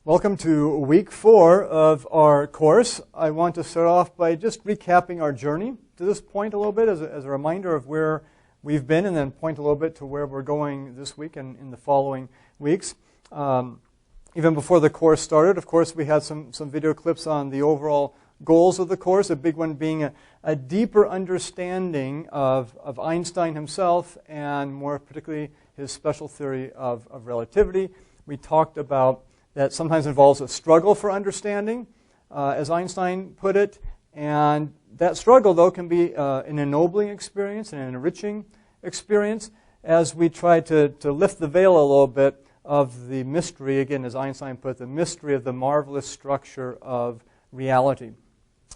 Welcome to week 4 of our course. I want to start off by just recapping our journey to this point a little bit as a reminder of where we've been, and then point a little bit to where we're going this week and in the following weeks. Even before the course started, of course, we had some video clips on the overall goals of the course, a big one being a deeper understanding of Einstein himself, and more particularly his special theory of relativity. We talked about that sometimes involves a struggle for understanding, as Einstein put it, and that struggle, though, can be an ennobling experience and an enriching experience as we try to lift the veil a little bit of the mystery, again, as Einstein put it, the mystery of the marvelous structure of reality.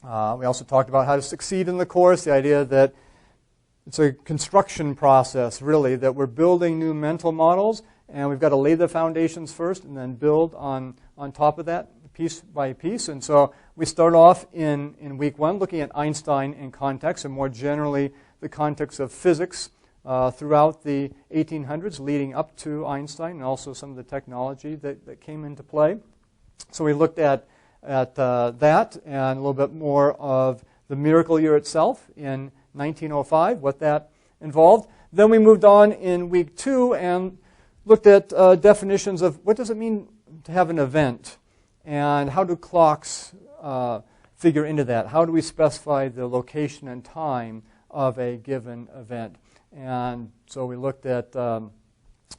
We also talked about how to succeed in the course, the idea that it's a construction process, really, that we're building new mental models, and we've got to lay the foundations first and then build on top of that piece by piece. And so we start off in week 1 looking at Einstein in context, and more generally the context of physics throughout the 1800s leading up to Einstein, and also some of the technology that came into play. So we looked at that and a little bit more of the miracle year itself in 1905, what that involved. Then we moved on in week 2 and looked at definitions of what does it mean to have an event, and how do clocks figure into that? How do we specify the location and time of a given event? And so we looked at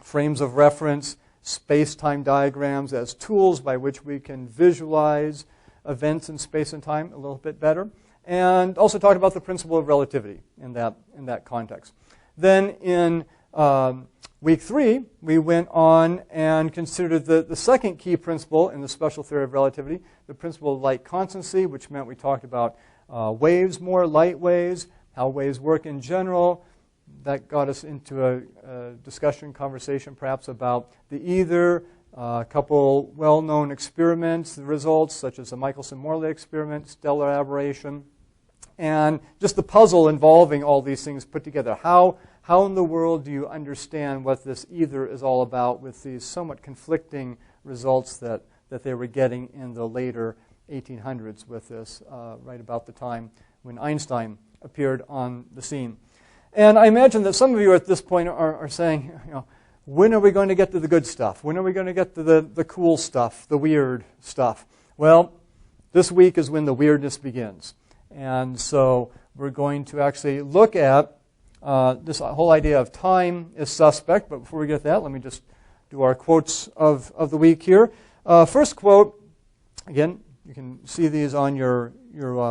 frames of reference, space-time diagrams as tools by which we can visualize events in space and time a little bit better, and also talked about the principle of relativity in that context. Then in week 3, we went on and considered the second key principle in the special theory of relativity, the principle of light constancy, which meant we talked about waves more, light waves, how waves work in general. That got us into a discussion, conversation perhaps about the ether, a couple well-known experiments, the results, such as the Michelson-Morley experiment, stellar aberration, and just the puzzle involving all these things put together. How in the world do you understand what this ether is all about with these somewhat conflicting results that they were getting in the later 1800s with this, right about the time when Einstein appeared on the scene? And I imagine that some of you at this point are saying, when are we going to get to the good stuff? When are we going to get to the cool stuff, the weird stuff? Well, this week is when the weirdness begins. And so we're going to actually look at this whole idea of time is suspect. But before we get to that, let me just do our quotes of the week here. First quote, again, you can see these on your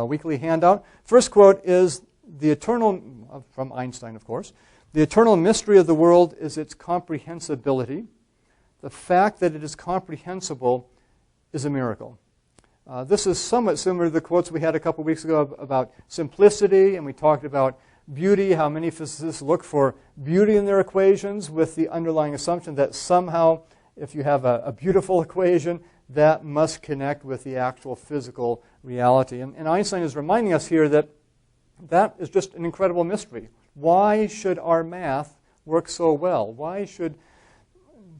weekly handout. First quote is the eternal, from Einstein, of course, the eternal mystery of the world is its comprehensibility. The fact that it is comprehensible is a miracle. This is somewhat similar to the quotes we had a couple weeks ago about simplicity, and we talked about beauty, how many physicists look for beauty in their equations with the underlying assumption that somehow, if you have a beautiful equation, that must connect with the actual physical reality. And Einstein is reminding us here that is just an incredible mystery. Why should our math work so well? Why should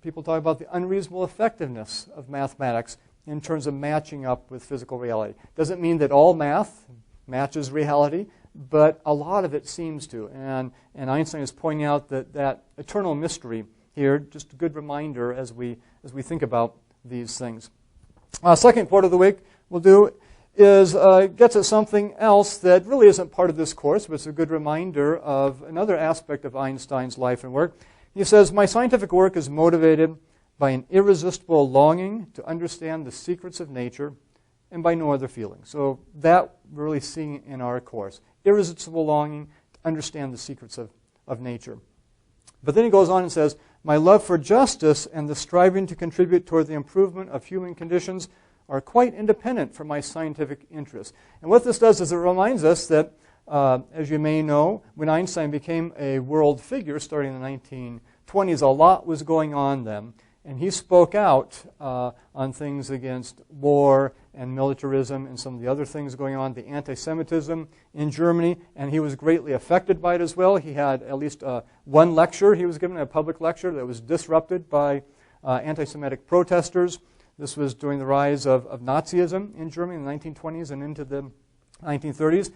people talk about the unreasonable effectiveness of mathematics in terms of matching up with physical reality? Doesn't mean that all math matches reality, but a lot of it seems to. And Einstein is pointing out that eternal mystery here, just a good reminder as we think about these things. Second quote of the week we'll do is gets at something else that really isn't part of this course, but it's a good reminder of another aspect of Einstein's life and work. He says, "My scientific work is motivated by an irresistible longing to understand the secrets of nature and by no other feeling." So that we're really seeing in our course. Irresistible longing to understand the secrets of nature. But then he goes on and says, "My love for justice and the striving to contribute toward the improvement of human conditions are quite independent from my scientific interests." And what this does is it reminds us that, as you may know, when Einstein became a world figure starting in the 1920s, a lot was going on then. And he spoke out on things against war and militarism and some of the other things going on, the anti-Semitism in Germany, and he was greatly affected by it as well. He had at least one lecture he was given, a public lecture, that was disrupted by anti-Semitic protesters. This was during the rise of Nazism in Germany in the 1920s and into the 1930s.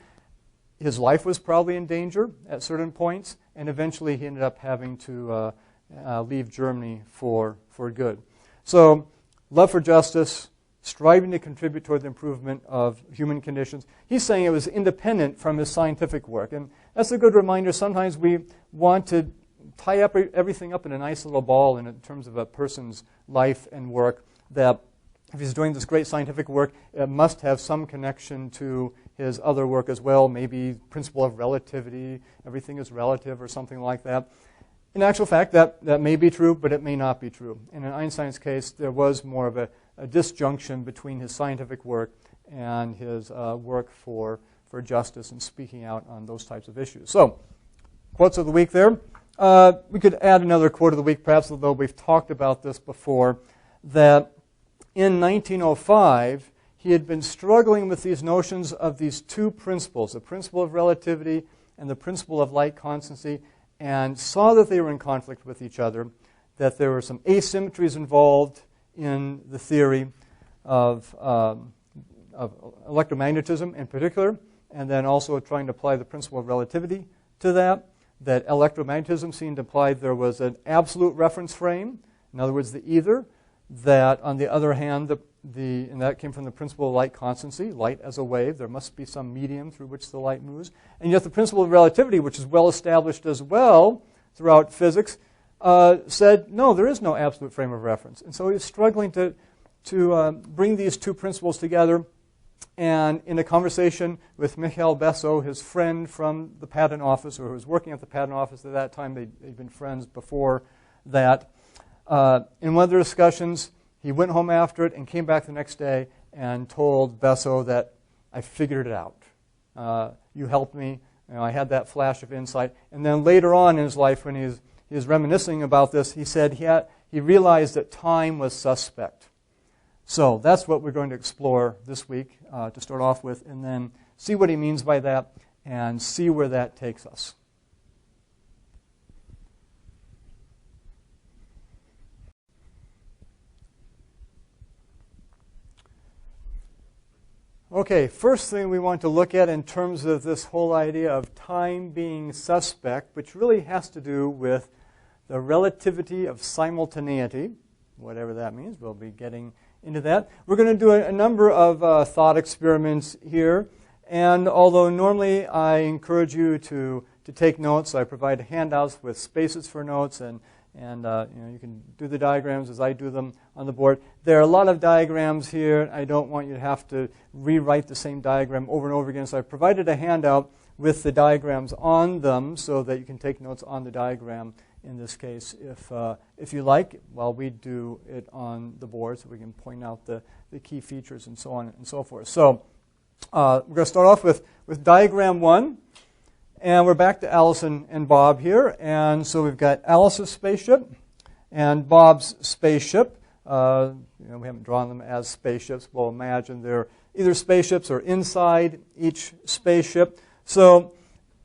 His life was probably in danger at certain points, and eventually he ended up having to leave Germany for good. So, love for justice, striving to contribute toward the improvement of human conditions. He's saying it was independent from his scientific work. And that's a good reminder. Sometimes we want to tie everything up in a nice little ball in terms of a person's life and work, that if he's doing this great scientific work, it must have some connection to his other work as well, maybe principle of relativity, everything is relative or something like that. In actual fact, that may be true, but it may not be true. In Einstein's case, there was more of a disjunction between his scientific work and his work for justice and speaking out on those types of issues. So, quotes of the week there. We could add another quote of the week, perhaps, although we've talked about this before, that in 1905, he had been struggling with these notions of these two principles, the principle of relativity and the principle of light constancy, and saw that they were in conflict with each other, that there were some asymmetries involved in the theory of electromagnetism in particular, and then also trying to apply the principle of relativity to that electromagnetism seemed to imply there was an absolute reference frame, in other words, the ether, that on the other hand, and that came from the principle of light constancy, light as a wave, there must be some medium through which the light moves. And yet the principle of relativity, which is well established as well throughout physics, said, no, there is no absolute frame of reference. And so he's struggling to bring these two principles together. And in a conversation with Michael Besso, his friend from the patent office, or who was working at the patent office at that time, they'd been friends before that, in one of the discussions, he went home after it and came back the next day and told Besso that, I figured it out. You helped me. I had that flash of insight. And then later on in his life, when he was reminiscing about this, he said he realized that time was suspect. So that's what we're going to explore this week to start off with, and then see what he means by that and see where that takes us. Okay, first thing we want to look at in terms of this whole idea of time being suspect, which really has to do with the relativity of simultaneity, whatever that means. We'll be getting into that. We're going to do a number of thought experiments here, and although normally I encourage you to take notes, I provide handouts with spaces for notes, and you can do the diagrams as I do them on the board. There are a lot of diagrams here. I don't want you to have to rewrite the same diagram over and over again, so I provided a handout with the diagrams on them so that you can take notes on the diagram in this case, if you like, while we do it on the board, so we can point out the key features and so on and so forth. So we're going to start off with diagram 1, and we're back to Alice and Bob here. And so we've got Alice's spaceship and Bob's spaceship. We haven't drawn them as spaceships. We'll imagine they're either spaceships or inside each spaceship. So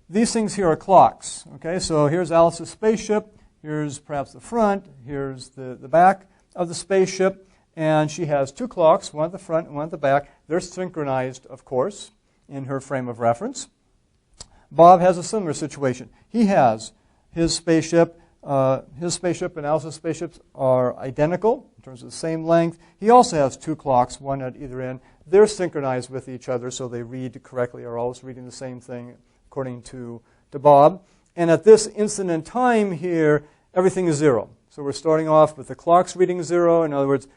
these things here are clocks. Okay, so here's Alice's spaceship. Here's perhaps the front. Here's the back of the spaceship. And she has two clocks, one at the front and one at the back. They're synchronized, of course, in her frame of reference. Bob has a similar situation. He has his spaceship and Alice's spaceships are identical in terms of the same length. He also has two clocks, one at either end. They're synchronized with each other, so they read correctly, are always reading the same thing according to Bob. And at this instant in time here, everything is 0. So we're starting off with the clocks reading 0. In other words,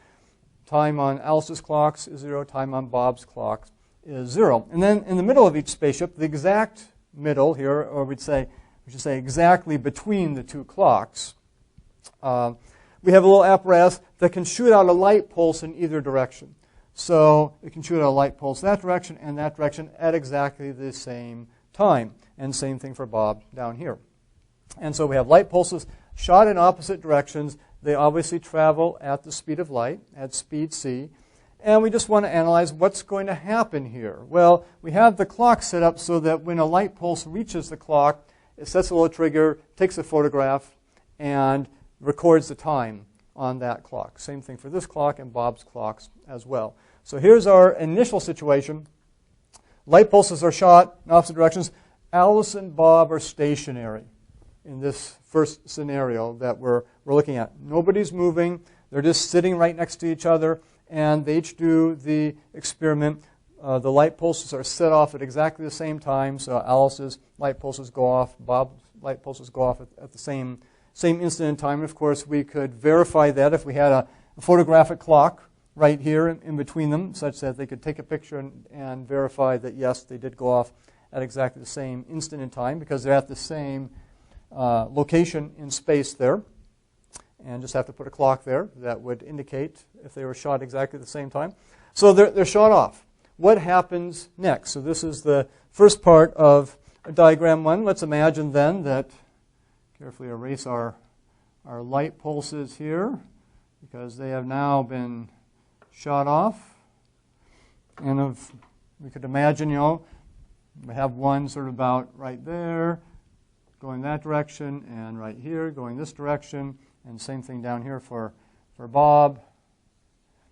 time on Alice's clocks is 0, time on Bob's clocks is 0. And then in the middle of each spaceship, the exact middle here, or we should say exactly between the two clocks, we have a little apparatus that can shoot out a light pulse in either direction. So it can shoot out a light pulse that direction and that direction at exactly the same time. And same thing for Bob down here. And so we have light pulses shot in opposite directions. They obviously travel at the speed of light, at speed c. And we just want to analyze what's going to happen here. Well, we have the clock set up so that when a light pulse reaches the clock, it sets a little trigger, takes a photograph, and records the time on that clock. Same thing for this clock and Bob's clocks as well. So here's our initial situation. Light pulses are shot in opposite directions. Alice and Bob are stationary in this first scenario that we're looking at. Nobody's moving. They're just sitting right next to each other, and they each do the experiment. The light pulses are set off at exactly the same time, so Alice's light pulses go off, Bob's light pulses go off at the same instant in time. And of course, we could verify that if we had a photographic clock right here in between them, such that they could take a picture and verify that, yes, they did go off at exactly the same instant in time because they're at the same location in space there. And just have to put a clock there that would indicate if they were shot exactly at the same time. So they're shot off. What happens next? So this is the first part of diagram 1. Let's imagine then that, carefully erase our light pulses here because they have now been shot off. And if we could imagine, we have one sort of about right there going that direction and right here going this direction. And same thing down here for Bob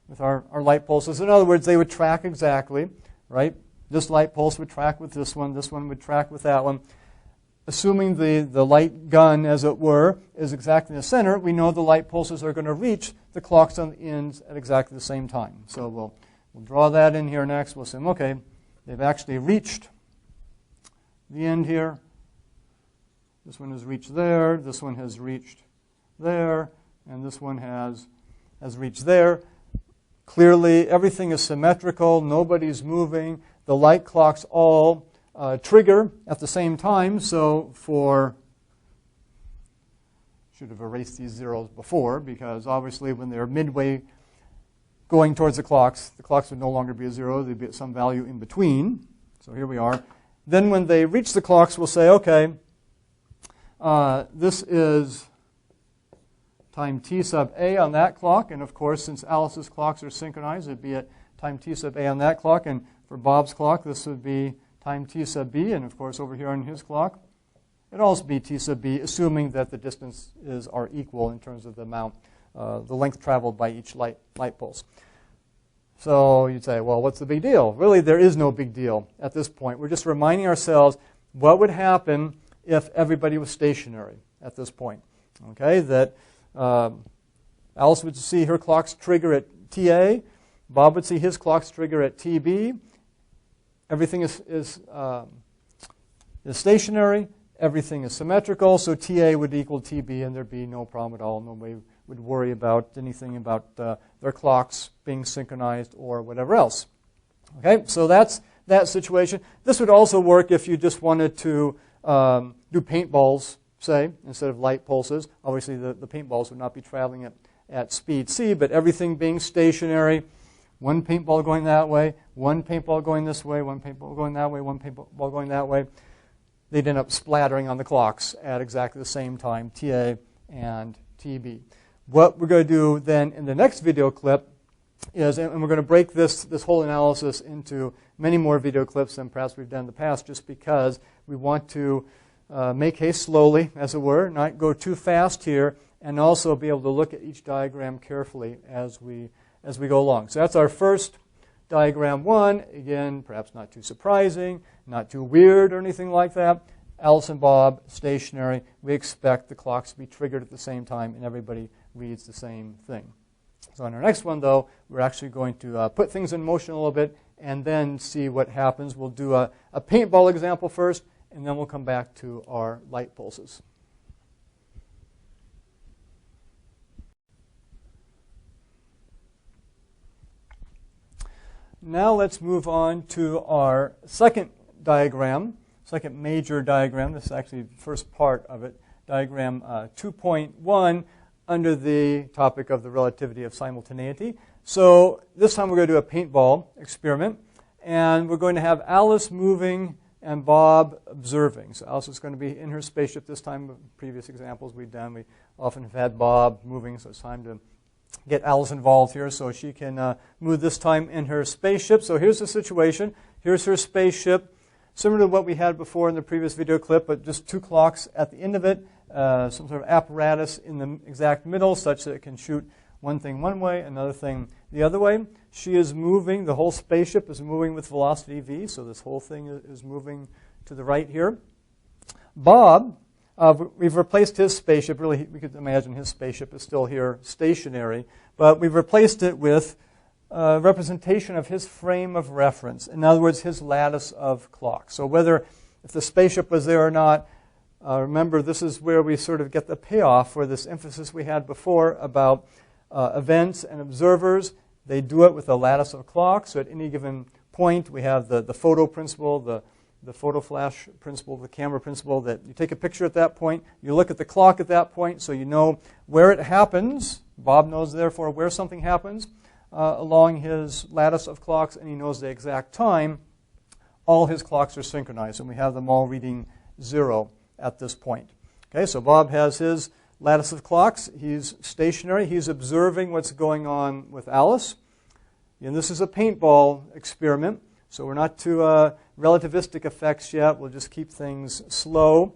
with our light pulses. In other words, they would track exactly, right? This light pulse would track with this one would track with that one. Assuming the light gun, as it were, is exactly in the center, we know the light pulses are going to reach the clocks on the ends at exactly the same time. So we'll draw that in here next. We'll say, okay, they've actually reached the end here. This one has reached there. This one has reached there. And this one has reached there. Clearly, everything is symmetrical. Nobody's moving. The light clocks all trigger at the same time. So should have erased these zeros before, because obviously when they're midway going towards the clocks would no longer be a zero. They'd be at some value in between. So here we are. Then when they reach the clocks, we'll say, okay, this is time t sub a on that clock. And of course, since Alice's clocks are synchronized, it'd be at time t sub a on that clock. And for Bob's clock, this would be time t sub b. And of course, over here on his clock, it'd also be t sub b, assuming that the distances are equal in terms of the amount, the length traveled by each light pulse. So you'd say, well, what's the big deal? Really, there is no big deal at this point. We're just reminding ourselves what would happen if everybody was stationary at this point. Okay, that Alice would see her clocks trigger at TA. Bob would see his clocks trigger at TB. Everything is stationary. Everything is symmetrical. So TA would equal TB, and there'd be no problem at all. Nobody would worry about anything about their clocks being synchronized or whatever else. Okay, so that's that situation. This would also work if you just wanted to do paintballs, say, instead of light pulses. Obviously, the paintballs would not be traveling at speed c, but everything being stationary, one paintball going that way, one paintball going this way, one paintball going that way, one paintball going that way, they'd end up splattering on the clocks at exactly the same time, TA and TB. What we're going to do then in the next video clip is, and we're going to break this whole analysis into many more video clips than perhaps we've done in the past, just because we want to make haste slowly, as it were, not go too fast here, and also be able to look at each diagram carefully as we go along. So that's our first diagram 1. Again, perhaps not too surprising, not too weird or anything like that. Alice and Bob, stationary. We expect the clocks to be triggered at the same time, and everybody reads the same thing. So in our next one, though, we're actually going to put things in motion a little bit and then see what happens. We'll do a paintball example first, and then we'll come back to our light pulses. Now let's move on to our second diagram, second major diagram. This is actually the first part of it, diagram 2.1, under the topic of the relativity of simultaneity. So this time we're going to do a paintball experiment, and we're going to have Alice moving and Bob observing. So Alice is going to be in her spaceship this time. Previous examples we've done, we often have had Bob moving, so it's time to get Alice involved here so she can move this time in her spaceship. So here's the situation. Here's her spaceship. similar to what we had before in the previous video clip, but just 2 clocks at the end of it, some sort of apparatus in the exact middle such that it can shoot one thing one way, another thing the other way. She is moving, the whole spaceship is moving with velocity v, so this whole thing is moving to the right here. Bob, we've replaced his spaceship. Really, we could imagine his spaceship is still here stationary, but we've replaced it with a representation of his frame of reference. In other words, his lattice of clocks. So if the spaceship was there or not, remember, this is where we sort of get the payoff for this emphasis we had before about events and observers. They do it with a lattice of clocks. So at any given point, we have the photo principle, the photo flash principle, the camera principle, that you take a picture at that point, you look at the clock at that point, so you know where it happens. Bob knows, therefore, where something happens along his lattice of clocks, and he knows the exact time. All his clocks are synchronized, and we have them all reading 0 at this point. Okay, so Bob has his lattice of clocks. He's stationary. He's observing what's going on with Alice. And this is a paintball experiment, so we're not to relativistic effects yet. We'll just keep things slow.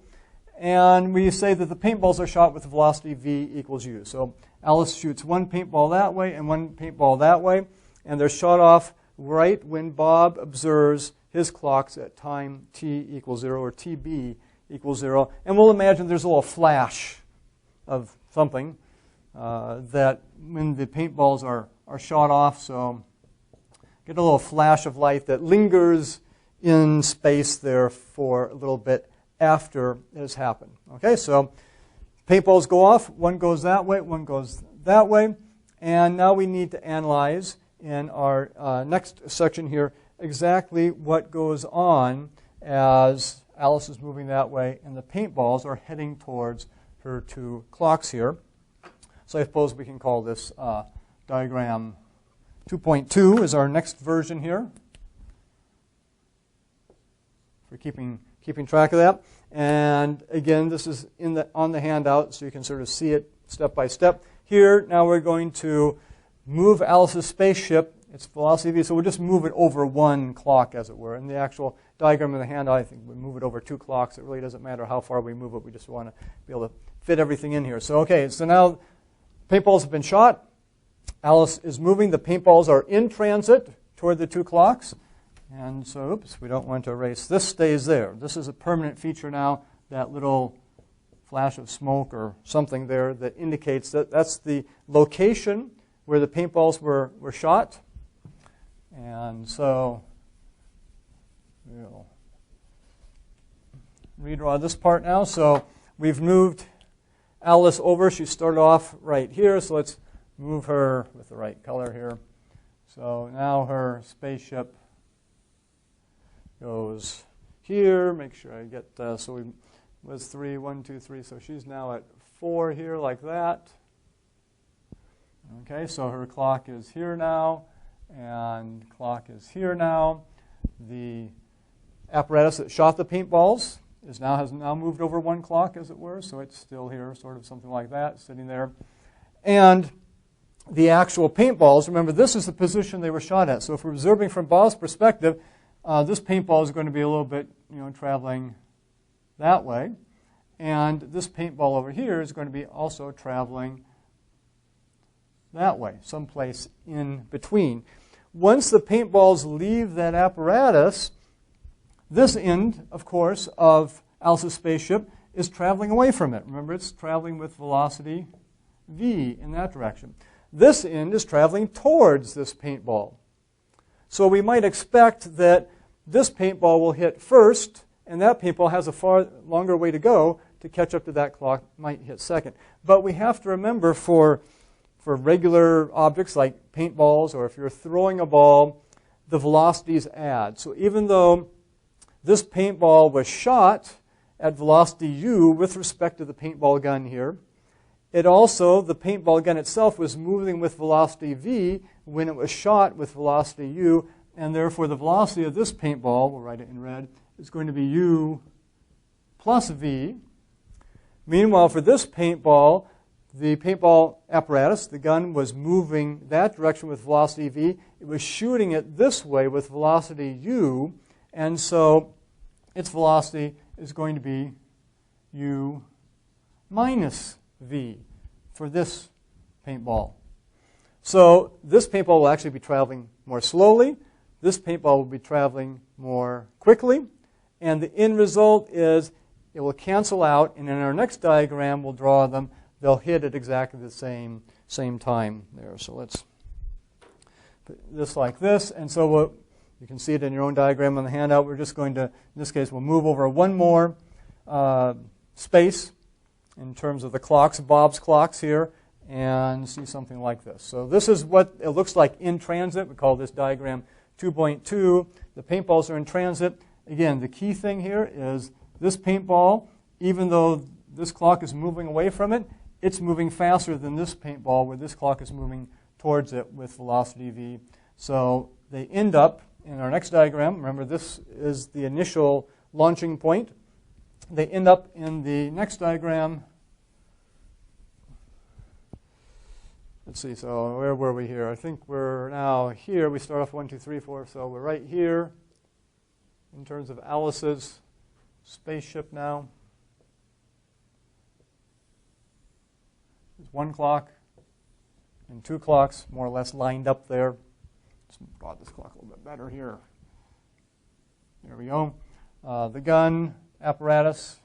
And we say that the paintballs are shot with velocity v equals u. So Alice shoots one paintball that way and one paintball that way, and they're shot off right when Bob observes his clocks at time t equals 0, or tb equals 0. And we'll imagine there's a little flash of something that when the paintballs are shot off, so get a little flash of light that lingers in space there for a little bit after it has happened. Okay, so paintballs go off. One goes that way, one goes that way. And now we need to analyze in our next section here exactly what goes on as Alice is moving that way and the paintballs are heading towards her 2 clocks here. So I suppose we can call this diagram 2.2 is our next version here. We're keeping track of that. And again, this is on the handout, so you can sort of see it step by step. Here, now we're going to move Alice's spaceship, its velocity v, so we'll just move it over 1 clock, as it were. In the actual diagram of the handout, I think we move it over 2 clocks. It really doesn't matter how far we move it. We just want to be able to fit everything in here. So, okay, so now paintballs have been shot. Alice is moving. The paintballs are in transit toward the 2 clocks. And so, oops, we don't want to erase. This stays there. This is a permanent feature now, that little flash of smoke or something there that indicates that that's the location where the paintballs were shot. And so we'll redraw this part now. So we've moved Alice over. She started off right here, so let's move her with the right color here. So now her spaceship goes here. Make sure I get, so we was 3, 1, 2, 3. So she's now at 4 here like that. Okay, so her clock is here now, and clock is here now. The apparatus that shot the paintballs has now moved over 1 clock, as it were. So it's still here, sort of something like that, sitting there. And the actual paintballs, remember, this is the position they were shot at. So if we're observing from Bob's perspective, this paintball is going to be a little bit, traveling that way. And this paintball over here is going to be also traveling that way, someplace in between. Once the paintballs leave that apparatus, this end, of course, of Alice's spaceship is traveling away from it. Remember, it's traveling with velocity v in that direction. This end is traveling towards this paintball. So we might expect that this paintball will hit first, and that paintball has a far longer way to go to catch up to that clock, might hit second. But we have to remember for regular objects like paintballs, or if you're throwing a ball, the velocities add. So even though this paintball was shot at velocity u with respect to the paintball gun here, it also, the paintball gun itself was moving with velocity v when it was shot with velocity u, and therefore the velocity of this paintball, we'll write it in red, is going to be u plus v. Meanwhile, for this paintball, the paintball apparatus, the gun, was moving that direction with velocity v. It was shooting it this way with velocity u, and so its velocity is going to be u minus v for this paintball. So this paintball will actually be traveling more slowly. This paintball will be traveling more quickly. And the end result is it will cancel out. And in our next diagram, we'll draw them. They'll hit at exactly the same time there. So let's put this like this. And so you can see it in your own diagram on the handout. We're just going to, in this case, we'll move over one more space in terms of the clocks, Bob's clocks here, and see something like this. So this is what it looks like in transit. We call this diagram 2.2. The paintballs are in transit. Again, the key thing here is this paintball, even though this clock is moving away from it, it's moving faster than this paintball where this clock is moving towards it with velocity v. So they end up in our next diagram. Remember, this is the initial launching point. They end up in the next diagram. Let's see, so where were we here? I think we're now here. We start off 1, 2, 3, 4, so we're right here in terms of Alice's spaceship now. There's 1 clock and 2 clocks more or less lined up there. Let's draw this clock a little bit better here. There we go. The gun apparatus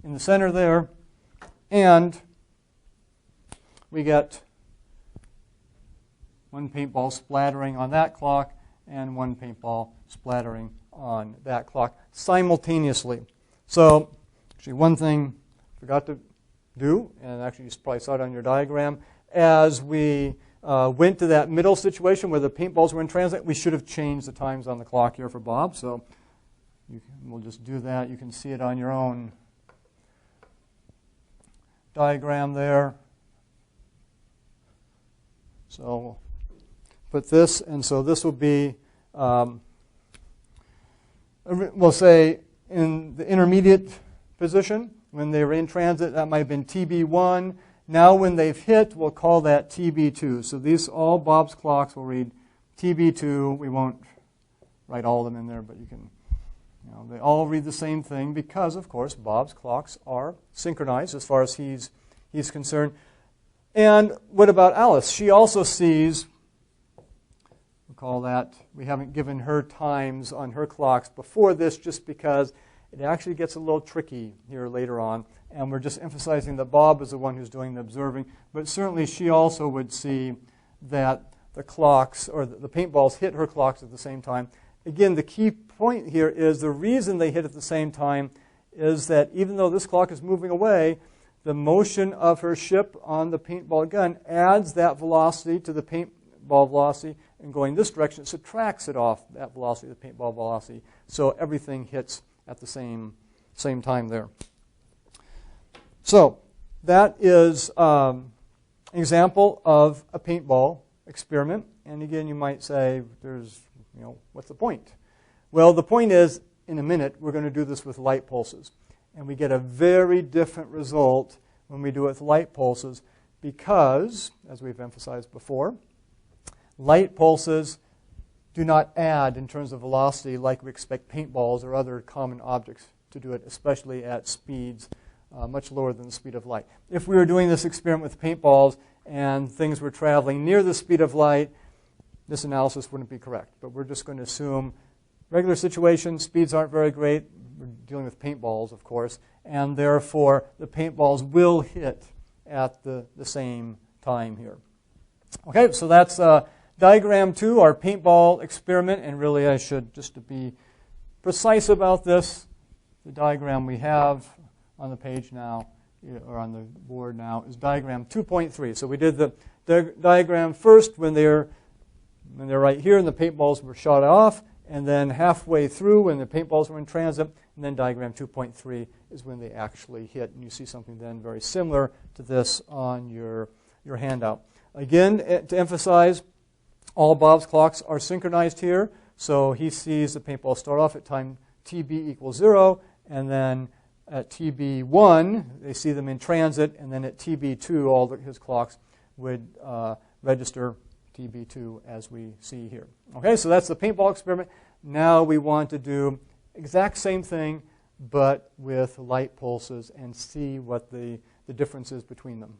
in the center there. And we get 1 paintball splattering on that clock and 1 paintball splattering on that clock simultaneously. So actually one thing I forgot to do, and actually you probably saw it on your diagram, as we went to that middle situation where the paintballs were in transit, we should have changed the times on the clock here for Bob. So we'll just do that. You can see it on your own diagram there. So we'll put this, and so this will be, we'll say in the intermediate position, when they were in transit, that might have been TB1. Now when they've hit, we'll call that TB2. So these, all Bob's clocks will read TB2. We won't write all of them in there, but you can, they all read the same thing because, of course, Bob's clocks are synchronized as far as he's concerned. And what about Alice? She also sees, we'll call that, we haven't given her times on her clocks before this just because it actually gets a little tricky here later on. And we're just emphasizing that Bob is the one who's doing the observing. But certainly she also would see that the clocks, or the paintballs hit her clocks at the same time. Again, the key point here is the reason they hit at the same time is that even though this clock is moving away, the motion of her ship on the paintball gun adds that velocity to the paintball velocity, and going this direction, it subtracts it off that velocity, the paintball velocity. So everything hits at the same time there. So that is an example of a paintball experiment. And again, you might say, what's the point? Well, the point is, in a minute, we're going to do this with light pulses. And we get a very different result when we do it with light pulses because, as we've emphasized before, light pulses do not add in terms of velocity like we expect paintballs or other common objects to do it, especially at speeds much lower than the speed of light. If we were doing this experiment with paintballs and things were traveling near the speed of light, this analysis wouldn't be correct. But we're just going to assume regular situations, speeds aren't very great. We're dealing with paintballs, of course, and therefore the paintballs will hit at the same time here. Okay, so that's diagram 2, our paintball experiment, and really I should, just to be precise about this, the diagram we have on the page now, or on the board now, is diagram 2.3. So we did the diagram first when they're right here and the paintballs were shot off, and then halfway through when the paintballs were in transit, and then diagram 2.3 is when they actually hit. And you see something then very similar to this on your handout. Again, to emphasize, all Bob's clocks are synchronized here. So he sees the paintball start off at time TB equals 0, and then at TB1, they see them in transit, and then at TB2, all his clocks would register TB2 as we see here. Okay, so that's the paintball experiment. Now we want to do exact same thing, but with light pulses and see what the difference is between them.